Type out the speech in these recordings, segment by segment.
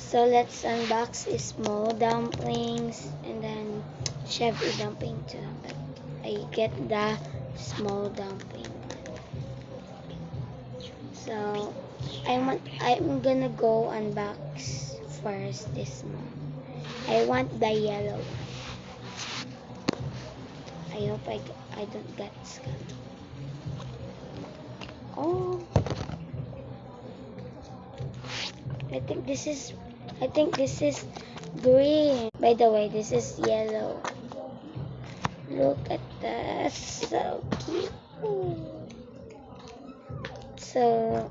So let's unbox small dumplings and then chef dumpling too. But I get the small dumpling. So I'm gonna go unbox first this one. I want the yellow. I hope I don't get scammed. Oh, I think this is green. By the way, this is yellow. Look at that, so cute. So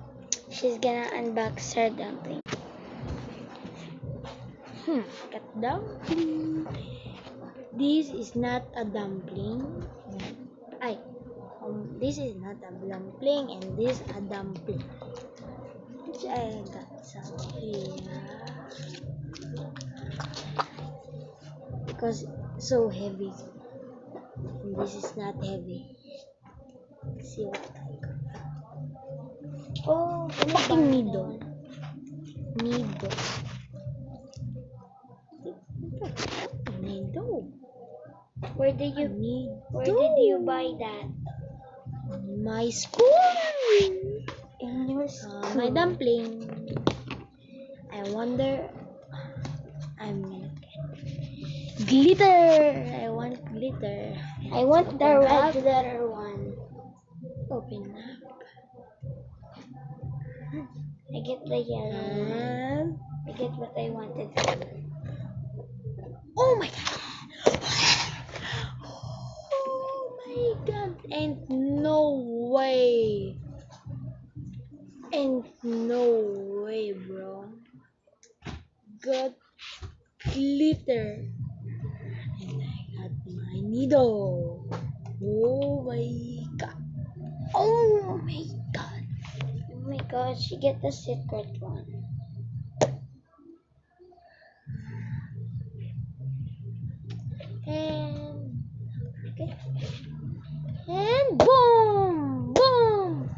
she's gonna unbox her dumpling. Cat dumpling. This is not a dumpling. This is not a dumpling, and this a dumpling. Which I got some here because so heavy. And this is not heavy. See what I got. Oh, Fucking needle. Needle. Where did you buy that? My school. In your school. My dumpling. I wonder. I'm gonna get glitter. I want glitter. I want the red glitter one. Open up. I get the yellow one. And I get what I wanted. oh my god. Oh my god. And no way. And no way, bro. Got glitter. And I got my needle. Oh my god. Oh my god. Oh my gosh, you get the secret one. And okay. And boom! Boom!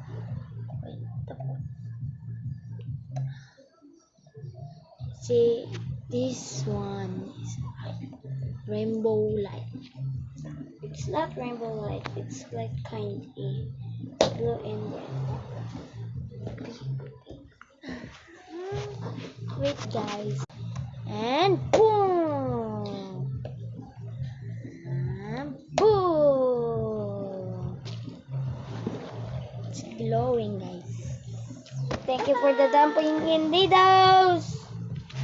Wait, the fuck? See, this one is rainbow light. It's not rainbow light. It's like kindly blue and red. Wait, guys. And boom! And boom! It's glowing, guys. Thank you for the dumpling in Didos.